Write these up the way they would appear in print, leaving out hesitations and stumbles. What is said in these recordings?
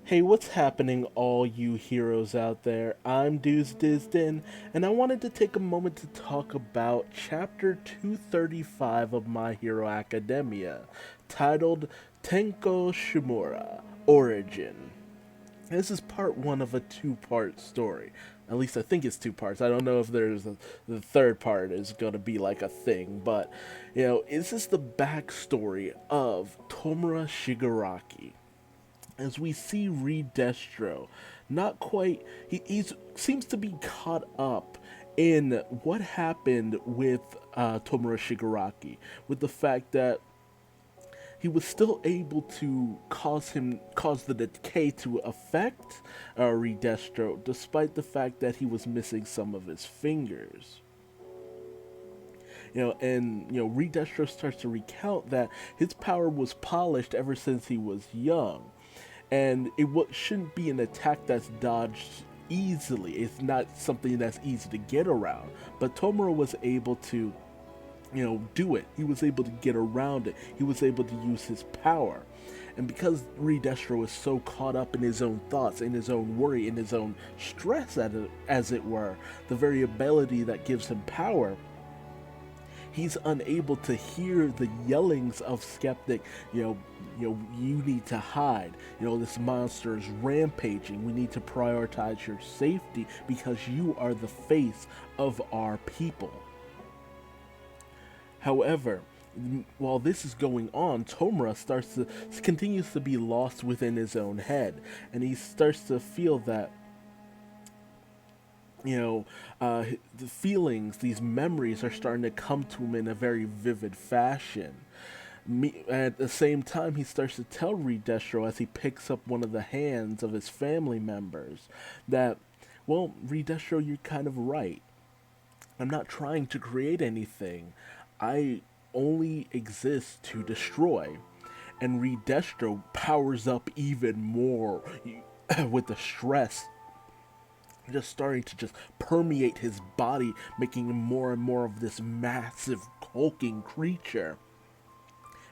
Hey, what's happening, all you heroes out there? I'm Duuz-Diz-Din, and I wanted to take a moment to talk about Chapter 235 of My Hero Academia, titled Tenko Shimura Origin. This is part one of a two-part story. At least I think it's two parts. I don't know if the third part is going to be like a thing, but this is the backstory of Tomura Shigaraki as we see Reed Destro, not quite. He seems to be caught up in what happened with Tomura Shigaraki, with the fact that he was still able to cause the decay to affect Reed Destro, despite the fact that he was missing some of his fingers. Reed Destro starts to recount that his power was polished ever since he was young, and shouldn't be an attack that's dodged easily. It's not something that's easy to get around. But Tomura was able to, do it. He was able to get around it. He was able to use his power. And because Redestro was so caught up in his own thoughts, in his own worry, in his own stress, as it were, the very ability that gives him power, he's unable to hear the yellings of Skeptic. You need to hide. This monster is rampaging. We need to prioritize your safety because you are the face of our people. However, while this is going on, Tomura continues to be lost within his own head, and he starts to feel that the feelings, these memories are starting to come to him in a very vivid fashion. At the same time, he starts to tell Reed Destro as he picks up one of the hands of his family members that, well, Reed Destro, you're kind of right. I'm not trying to create anything. I only exist to destroy. And Reed Destro powers up even more with the stress just starting to just permeate his body, making him more and more of this massive hulking creature.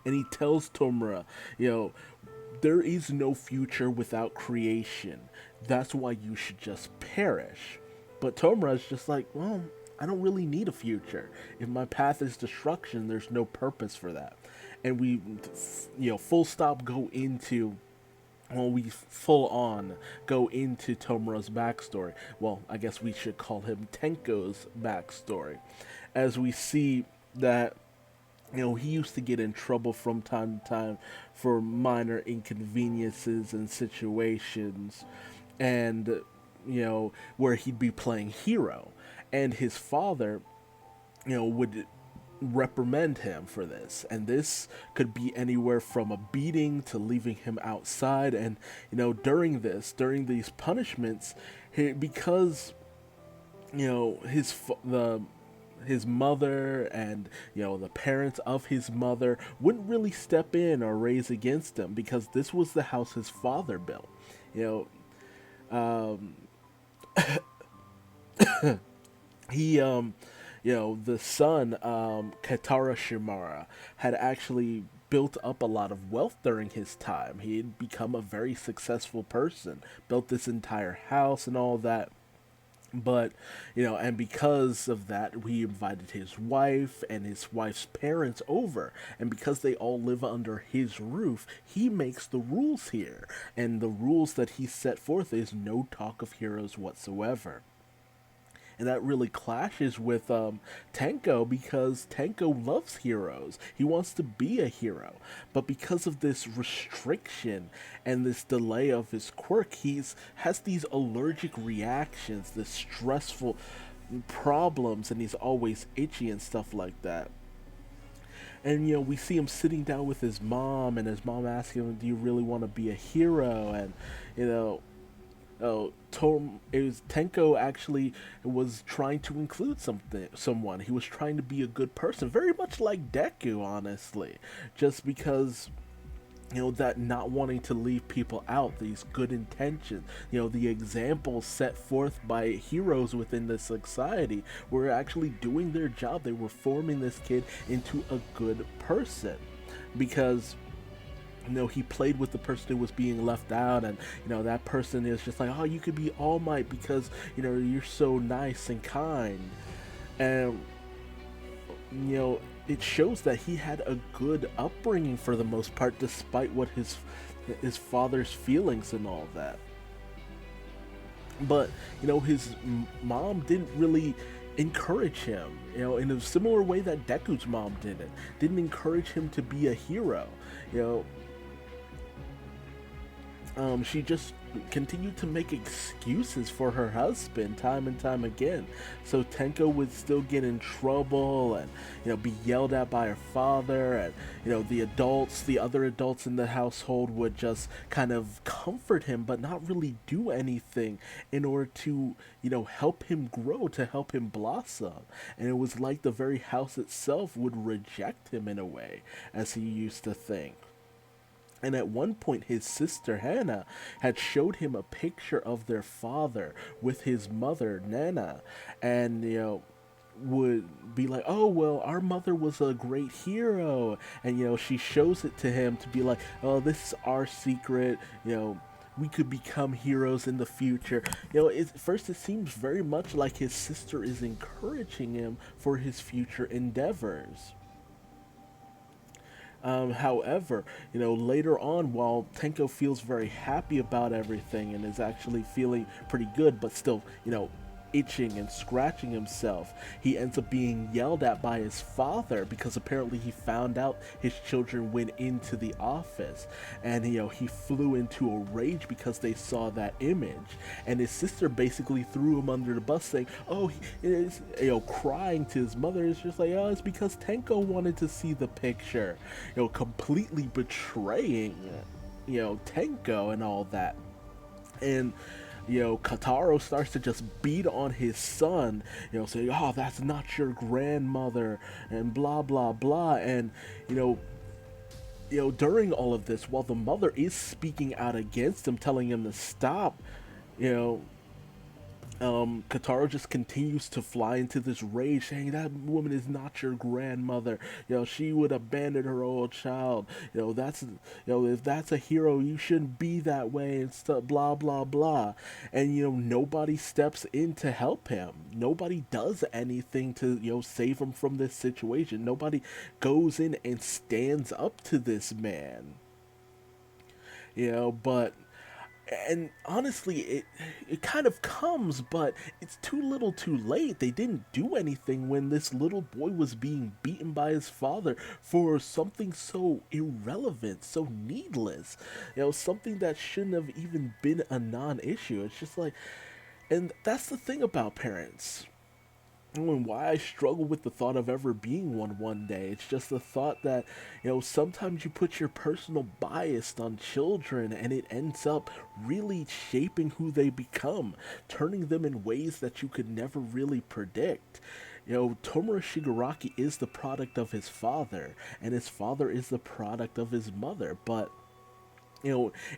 And he tells Tomura, there is no future without creation. That's why you should just perish. But Tomura's just like, well, I don't really need a future. If my path is destruction, there's no purpose for that. And we, full stop go into we full on go into Tomura's backstory. Well, I guess we should call him Tenko's backstory. As we see that, he used to get in trouble from time to time for minor inconveniences and situations, and, where he'd be playing hero. And his father, would reprimand him for this, and this could be anywhere from a beating to leaving him outside. And during these punishments, because his mother and the parents of his mother wouldn't really step in or raise against him, because this was the house his father built. Um, he the son, Katara Shimura, had actually built up a lot of wealth during his time. He had become a very successful person, built this entire house and all that. But, and because of that, he invited his wife and his wife's parents over. And because they all live under his roof, he makes the rules here. And the rules that he set forth is no talk of heroes whatsoever. And that really clashes with Tenko, because Tenko loves heroes. He wants to be a hero. But because of this restriction and this delay of his quirk, has these allergic reactions, this stressful problems, and he's always itchy and stuff like that. And we see him sitting down with his mom, and his mom asking him, "Do you really want to be a hero?" And it was Tenko actually was trying to include someone. He was trying to be a good person, very much like Deku, honestly. Just because, that not wanting to leave people out, these good intentions, the examples set forth by heroes within the society were actually doing their job. They were forming this kid into a good person, because he played with the person who was being left out, and that person is just like, oh, you could be All Might because you're so nice and kind. And it shows that he had a good upbringing for the most part, despite what his father's feelings and all that. But his mom didn't really encourage him, in a similar way that Deku's mom didn't encourage him to be a hero. you know she just continued to make excuses for her husband time and time again. So Tenko would still get in trouble and, be yelled at by her father. And, the other adults in the household would just kind of comfort him, but not really do anything in order to, help him grow, to help him blossom. And it was like the very house itself would reject him in a way, as he used to think. And at one point, his sister Hannah had showed him a picture of their father with his mother Nana, and would be like, "Oh well, our mother was a great hero," and she shows it to him to be like, "Oh, this is our secret," we could become heroes in the future. First it seems very much like his sister is encouraging him for his future endeavors. However, later on, while Tenko feels very happy about everything and is actually feeling pretty good, but still, itching and scratching himself, he ends up being yelled at by his father because apparently he found out his children went into the office, and he flew into a rage because they saw that image, and his sister basically threw him under the bus saying, "Oh, he is," crying to his mother. It's just like, "Oh, it's because Tenko wanted to see the picture," completely betraying Tenko and all that. And Kataro starts to just beat on his son, saying, "Oh, that's not your grandmother," and blah, blah, blah. And, during all of this, while the mother is speaking out against him, telling him to stop, you know, Kataro just continues to fly into this rage, saying that woman is not your grandmother. She would abandon her old child. If that's a hero, you shouldn't be that way and stuff. Blah blah blah. And nobody steps in to help him. Nobody does anything to save him from this situation. Nobody goes in and stands up to this man. But and honestly, it kind of comes, but it's too little too late. They didn't do anything when this little boy was being beaten by his father for something so irrelevant, so needless, something that shouldn't have even been a non-issue. It's just like, and that's the thing about parents, and why I struggle with the thought of ever being one day. It's just the thought that, sometimes you put your personal bias on children and it ends up really shaping who they become, turning them in ways that you could never really predict. Tomura Shigaraki is the product of his father, and his father is the product of his mother, but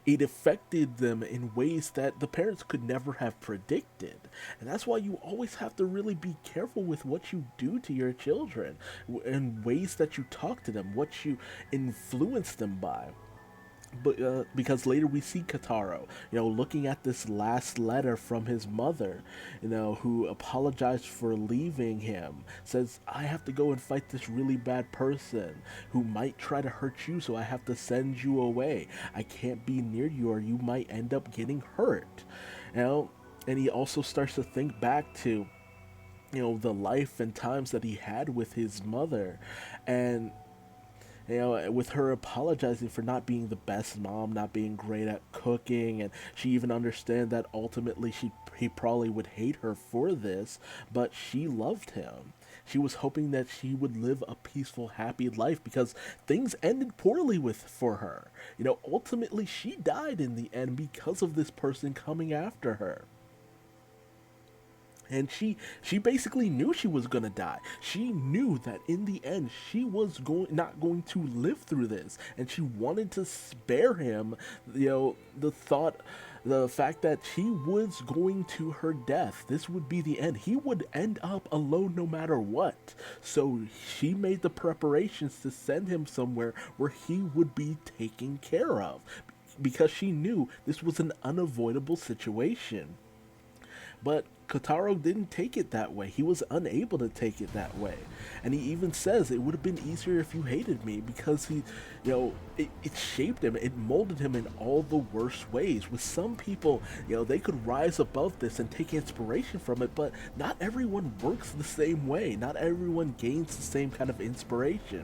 it affected them in ways that the parents could never have predicted. And that's why you always have to really be careful with what you do to your children, and ways that you talk to them, what you influence them by. But because later we see Kataro, looking at this last letter from his mother, who apologized for leaving him, says, "I have to go and fight this really bad person who might try to hurt you, so I have to send you away. I can't be near you or you might end up getting hurt." And he also starts to think back to, the life and times that he had with his mother, and with her apologizing for not being the best mom, not being great at cooking, and she even understands that ultimately he probably would hate her for this, but she loved him. She was hoping that she would live a peaceful, happy life because things ended poorly for her. Ultimately she died in the end because of this person coming after her. And she basically knew she was gonna die. She knew that in the end she was not going to live through this, and she wanted to spare him, the fact that he was going to her death. This would be the end. He would end up alone no matter what. So she made the preparations to send him somewhere where he would be taken care of, because she knew this was an unavoidable situation. But Kotaro didn't take it that way. He was unable to take it that way. And he even says it would have been easier if you hated me, because it shaped him, it molded him in all the worst ways. With some people, they could rise above this and take inspiration from it, but not everyone works the same way. Not everyone gains the same kind of inspiration.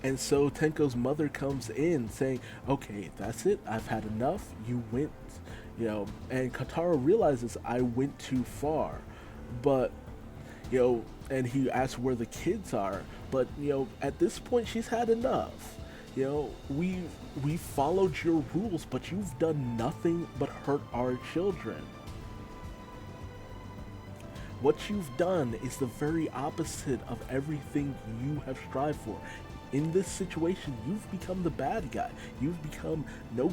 And so Tenko's mother comes in saying, okay, that's it. I've had enough. You went, and Kotaro realizes I went too far. But, and he asks where the kids are. But, at this point, she's had enough. We followed your rules, but you've done nothing but hurt our children. What you've done is the very opposite of everything you have strived for. In this situation, you've become the bad guy. You've become no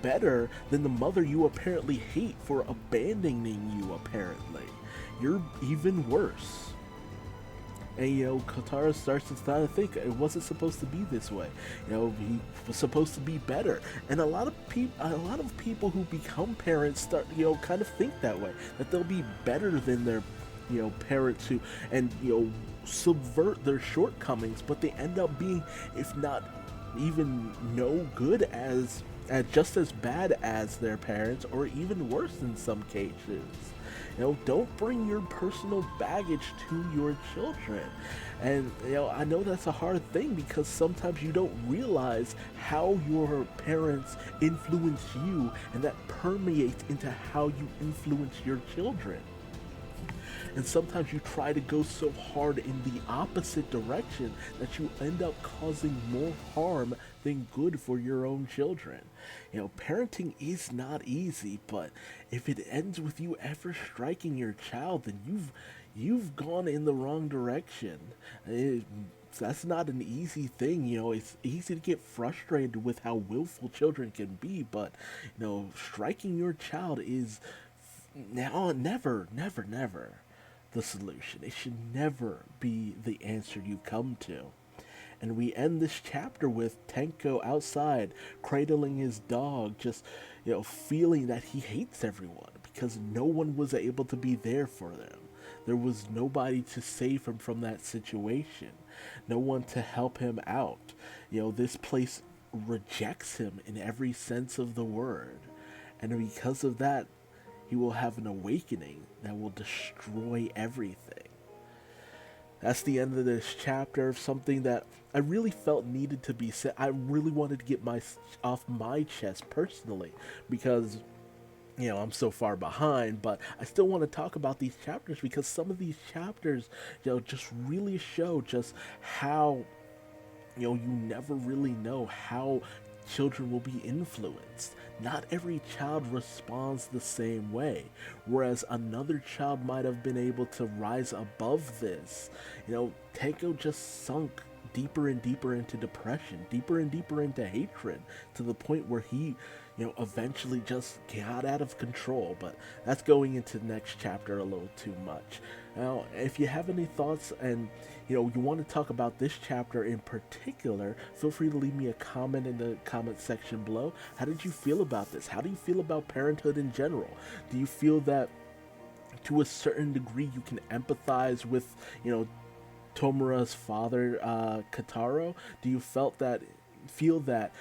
better than the mother you apparently hate for abandoning you, apparently. You're even worse. And, Kotaro starts to start to think it wasn't supposed to be this way. He was supposed to be better. And a lot of people who become parents start, kind of think that way, that they'll be better than their parents who, and subvert their shortcomings, but they end up being, if not even no good, as just as bad as their parents, or even worse in some cases. Don't bring your personal baggage to your children. And I know that's a hard thing, because sometimes you don't realize how your parents influence you, and that permeates into how you influence your children. And sometimes you try to go so hard in the opposite direction that you end up causing more harm than good for your own children. Parenting is not easy, but if it ends with you ever striking your child, then you've gone in the wrong direction. That's not an easy thing. It's easy to get frustrated with how willful children can be, but striking your child is now never the solution. It should never be the answer you come to. And we end this chapter with Tenko outside cradling his dog, just feeling that he hates everyone because no one was able to be there for them. There was nobody to save him from that situation, no one to help him out. This place rejects him in every sense of the word, and because of that, he will have an awakening that will destroy everything. That's the end of this chapter, something that I really felt needed to be said. I really wanted to get off my chest personally, because I'm so far behind, but I still want to talk about these chapters, because some of these chapters just really show just how you never really know how children will be influenced. Not every child responds the same way, whereas another child might have been able to rise above this. Tenko just sunk deeper and deeper into depression, deeper and deeper into hatred, to the point where he eventually just got out of control. But that's going into the next chapter a little too much. Now, if you have any thoughts and you want to talk about this chapter in particular, feel free to leave me a comment in the comment section below. How did you feel about this? How do you feel about parenthood in general? Do you feel that to a certain degree you can empathize with Tomura's father, Kotaro? Do you feel that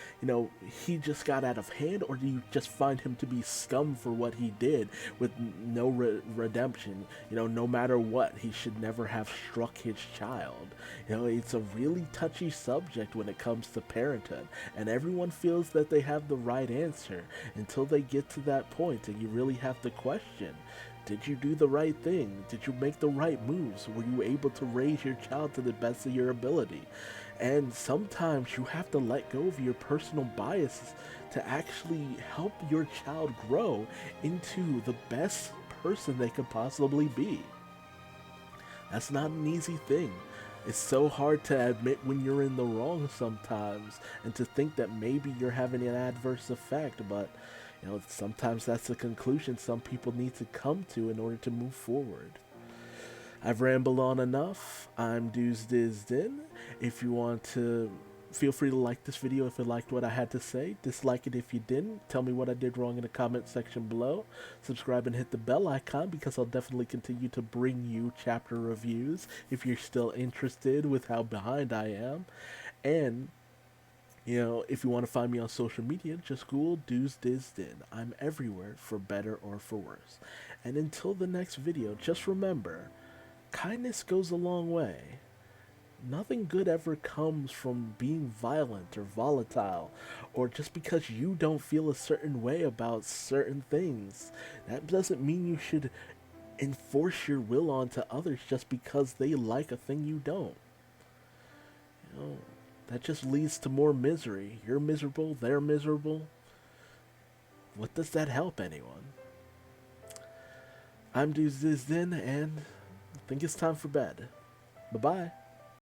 he just got out of hand, or do you just find him to be scum for what he did with no redemption? No matter what, he should never have struck his child. It's a really touchy subject when it comes to parenthood, and everyone feels that they have the right answer until they get to that point, and you really have to question, did you do the right thing? Did you make the right moves? Were you able to raise your child to the best of your ability? And sometimes you have to let go of your personal biases to actually help your child grow into the best person they could possibly be. That's not an easy thing. It's so hard to admit when you're in the wrong sometimes, and to think that maybe you're having an adverse effect, but sometimes that's the conclusion some people need to come to in order to move forward. I've rambled on enough. I'm Duuz-Diz-Din. If you want to, feel free to like this video if you liked what I had to say. Dislike it if you didn't. Tell me what I did wrong in the comment section below. Subscribe and hit the bell icon, because I'll definitely continue to bring you chapter reviews if you're still interested with how behind I am. And if you want to find me on social media, just Google Duuz-Diz-Din. I'm everywhere, for better or for worse. And until the next video, just remember, kindness goes a long way. Nothing good ever comes from being violent or volatile, or just because you don't feel a certain way about certain things. That doesn't mean you should enforce your will onto others just because they like a thing you don't. That just leads to more misery. You're miserable, they're miserable. What does that help anyone? I'm Duuz-Diz-Din, and I think it's time for bed. Bye-bye.